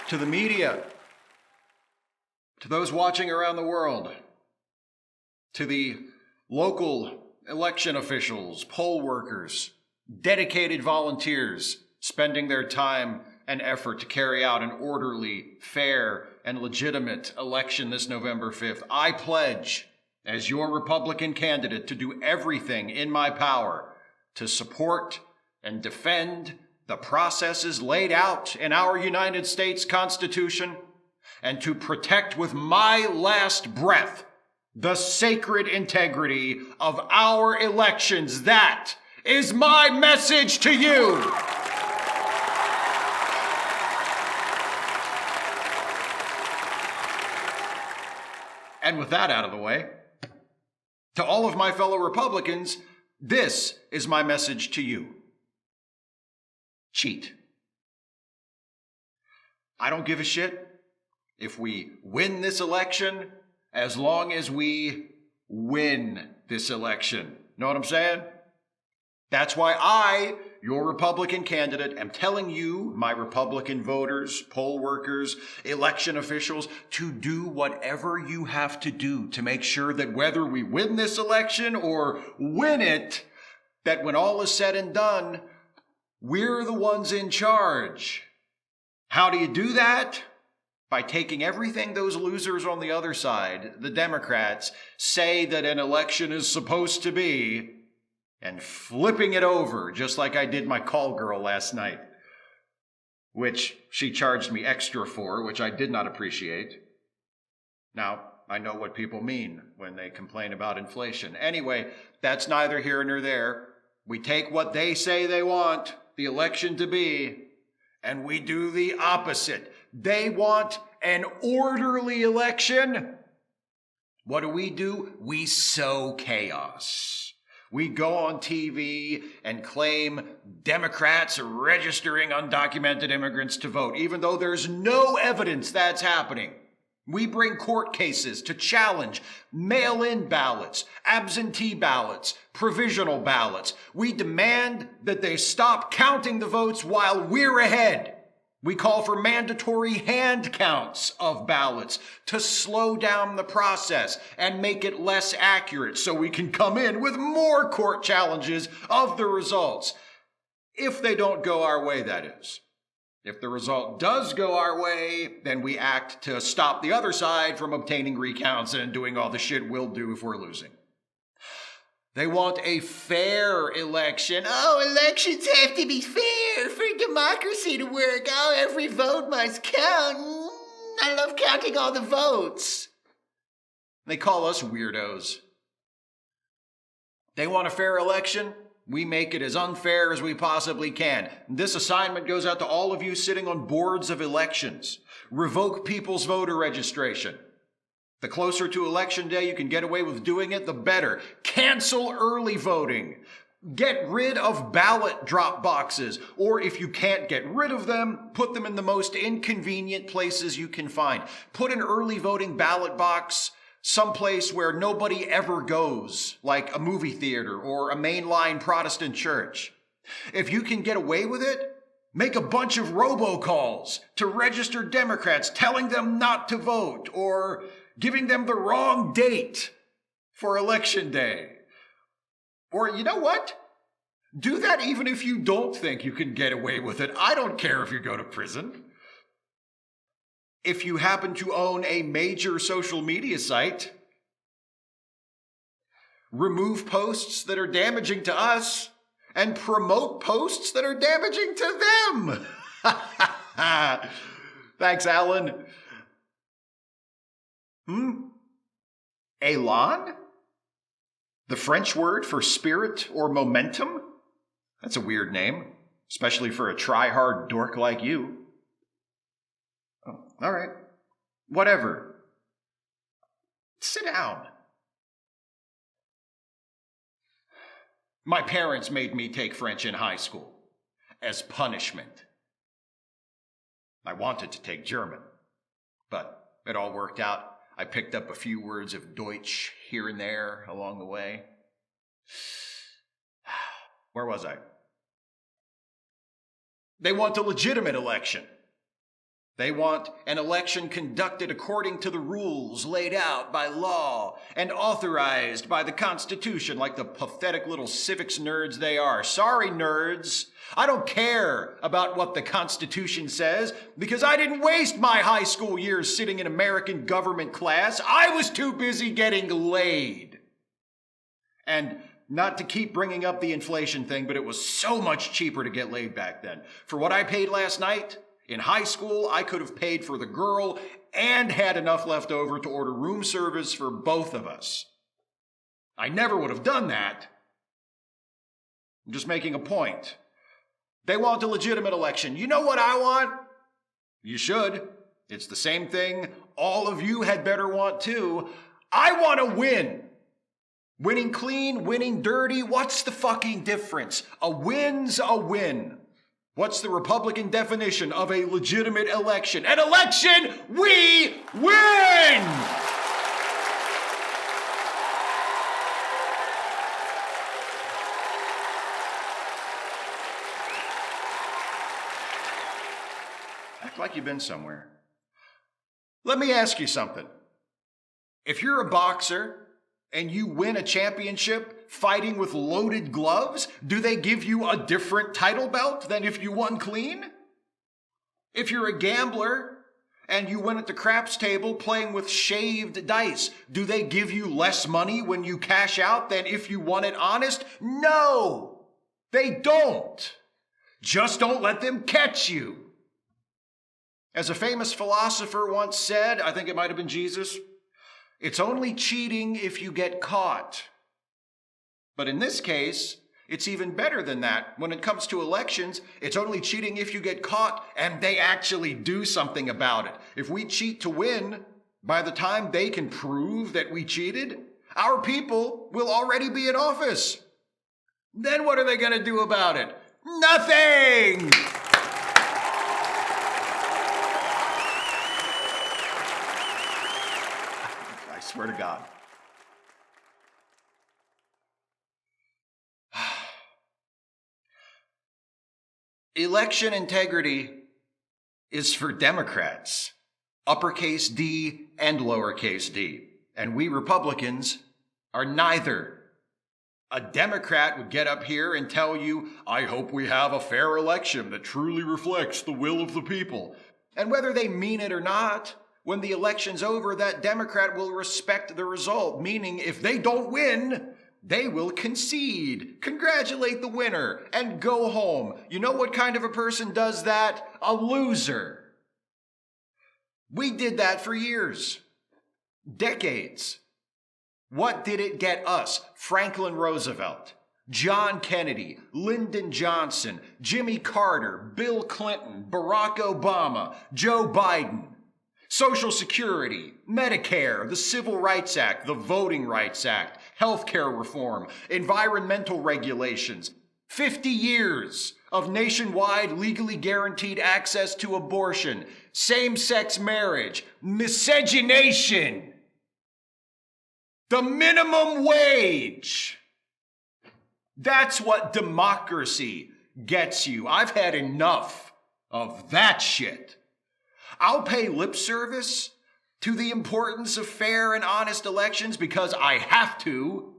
to the media, to those watching around the world, to the local election officials, poll workers, dedicated volunteers spending their time and effort to carry out an orderly, fair, and legitimate election this November 5th. I pledge, as your Republican candidate, to do everything in my power to support and defend the processes laid out in our United States Constitution and to protect with my last breath the sacred integrity of our elections. That is my message to you. And with that out of the way, to all of my fellow Republicans, this is my message to you. Cheat. I don't give a shit if we win this election, as long as we win this election. Know what I'm saying? That's why I, your Republican candidate, am telling you, my Republican voters, poll workers, election officials, to do whatever you have to do to make sure that whether we win this election or win it, that when all is said and done, we're the ones in charge. How do you do that? By taking everything those losers on the other side, the Democrats, say that an election is supposed to be, and flipping it over, just like I did my call girl last night, which she charged me extra for, which I did not appreciate. Now, I know what people mean when they complain about inflation. Anyway, that's neither here nor there. We take what they say they want the election to be, and we do the opposite. They want an orderly election. What do? We sow chaos. We go on TV and claim Democrats are registering undocumented immigrants to vote, even though there's no evidence that's happening. We bring court cases to challenge mail-in ballots, absentee ballots, provisional ballots. We demand that they stop counting the votes while we're ahead. We call for mandatory hand counts of ballots to slow down the process and make it less accurate so we can come in with more court challenges of the results. If they don't go our way, that is. If the result does go our way, then we act to stop the other side from obtaining recounts and doing all the shit we'll do if we're losing. They want a fair election. Oh, elections have to be fair for democracy to work. Oh, every vote must count. I love counting all the votes. They call us weirdos. They want a fair election. We make it as unfair as we possibly can. This assignment goes out to all of you sitting on boards of elections. Revoke people's voter registration. The closer to election day you can get away with doing it, the better. Cancel early voting. Get rid of ballot drop boxes. Or if you can't get rid of them, put them in the most inconvenient places you can find. Put an early voting ballot box someplace where nobody ever goes, like a movie theater or a mainline Protestant church. If you can get away with it, make a bunch of robocalls to registered Democrats telling them not to vote or giving them the wrong date for election day. Or you know what? Do that even if you don't think you can get away with it. I don't care if you go to prison. If you happen to own a major social media site, remove posts that are damaging to us and promote posts that are damaging to them. Thanks, Alan. Elan? The French word for spirit or momentum? That's a weird name, especially for a try-hard dork like you. Oh, all right. Whatever. Sit down. My parents made me take French in high school as punishment. I wanted to take German, but it all worked out. I picked up a few words of Deutsch here and there along the way. Where was I? They want a legitimate election. They want an election conducted according to the rules laid out by law and authorized by the Constitution, like the pathetic little civics nerds they are. Sorry, nerds. I don't care about what the Constitution says because I didn't waste my high school years sitting in American government class. I was too busy getting laid. And not to keep bringing up the inflation thing, but it was so much cheaper to get laid back then. For what I paid last night, in high school, I could have paid for the girl and had enough left over to order room service for both of us. I never would have done that. I'm just making a point. They want a legitimate election. You know what I want? You should. It's the same thing all of you had better want too. I want to win. Winning clean, winning dirty, what's the fucking difference? A win's a win. What's the Republican definition of a legitimate election? An election we win! Act like you've been somewhere. Let me ask you something. If you're a boxer and you win a championship fighting with loaded gloves, do they give you a different title belt than if you won clean? If you're a gambler and you win at the craps table playing with shaved dice, do they give you less money when you cash out than if you won it honest? No, they don't. Just don't let them catch you. As a famous philosopher once said, I think it might have been Jesus, it's only cheating if you get caught. But in this case, it's even better than that. When it comes to elections, it's only cheating if you get caught and they actually do something about it. If we cheat to win, by the time they can prove that we cheated, our people will already be in office. Then what are they going to do about it? Nothing! I swear to God. Election integrity is for Democrats, uppercase D and lowercase d. And we Republicans are neither. A Democrat would get up here and tell you, I hope we have a fair election that truly reflects the will of the people. And whether they mean it or not, when the election's over, that Democrat will respect the result, meaning if they don't win, they will concede, congratulate the winner, and go home. You know what kind of a person does that? A loser. We did that for years, decades. What did it get us? Franklin Roosevelt, John Kennedy, Lyndon Johnson, Jimmy Carter, Bill Clinton, Barack Obama, Joe Biden. Social Security, Medicare, the Civil Rights Act, the Voting Rights Act, healthcare reform, environmental regulations, 50 years of nationwide legally guaranteed access to abortion, same-sex marriage, miscegenation, the minimum wage. That's what democracy gets you. I've had enough of that shit. I'll pay lip service to the importance of fair and honest elections because I have to.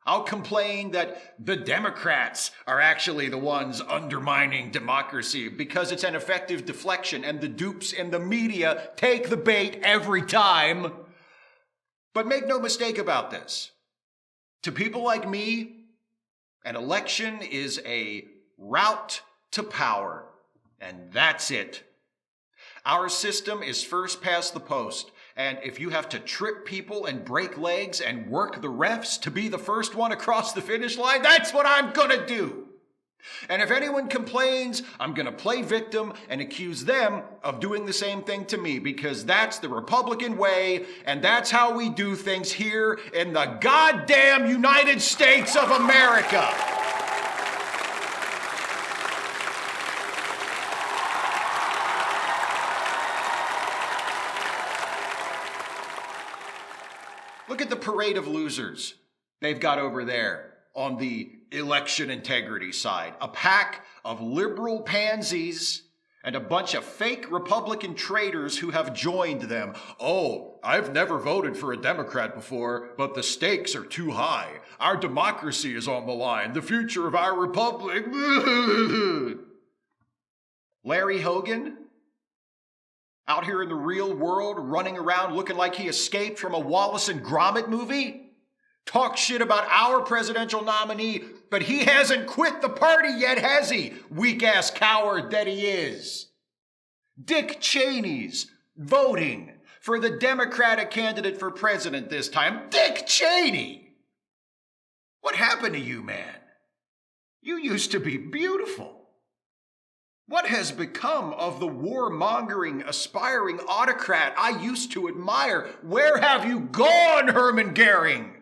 I'll complain that the Democrats are actually the ones undermining democracy because it's an effective deflection and the dupes in the media take the bait every time. But make no mistake about this. To people like me, an election is a route to power, and that's it. Our system is first past the post, and if you have to trip people and break legs and work the refs to be the first one across the finish line, that's what I'm gonna do. And if anyone complains, I'm gonna play victim and accuse them of doing the same thing to me, because that's the Republican way, and that's how we do things here in the goddamn United States of America. Look at the parade of losers they've got over there on the election integrity side. A pack of liberal pansies and a bunch of fake Republican traitors who have joined them. Oh, I've never voted for a Democrat before, but the stakes are too high. Our democracy is on the line. The future of our republic. Larry Hogan, out here in the real world, running around looking like he escaped from a Wallace and Gromit movie? Talk shit about our presidential nominee, but he hasn't quit the party yet, has he? Weak-ass coward that he is. Dick Cheney's voting for the Democratic candidate for president this time. Dick Cheney! What happened to you, man? You used to be beautiful. What has become of the warmongering, aspiring autocrat I used to admire? Where have you gone, Hermann Goering?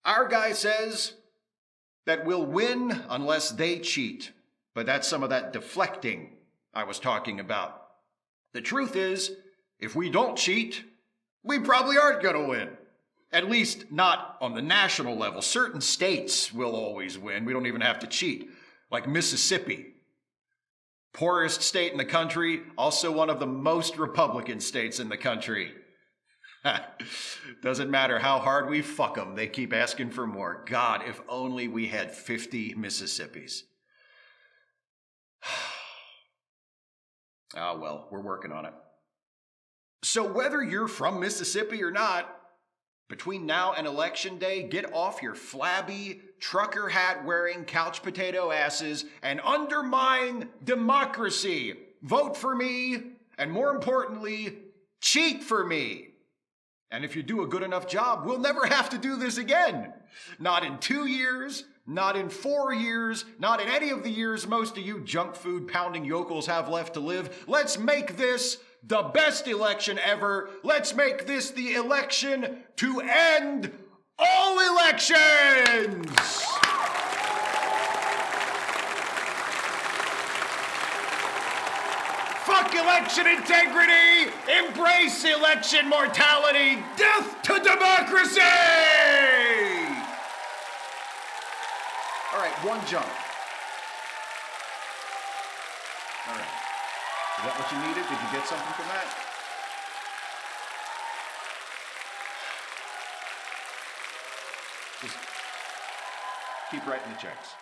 Our guy says that we'll win unless they cheat, but that's some of that deflecting I was talking about. The truth is, if we don't cheat, we probably aren't going to win. At least not on the national level. Certain states will always win. We don't even have to cheat. Like Mississippi. Poorest state in the country, also one of the most Republican states in the country. Doesn't matter how hard we fuck them, they keep asking for more. God, if only we had 50 Mississippis. Ah, well, we're working on it. So whether you're from Mississippi or not, between now and Election Day, get off your flabby, trucker hat wearing couch potato asses and undermine democracy. Vote for me, and more importantly, cheat for me. And if you do a good enough job, we'll never have to do this again. Not in 2 years, not in 4 years, not in any of the years most of you junk food pounding yokels have left to live. Let's make this the best election ever. Let's make this the election to end all elections. Fuck election integrity! Embrace election mortality! Death to democracy! All right, one jump. All right. Is that what you needed? Did you get something from that? Just keep writing the checks.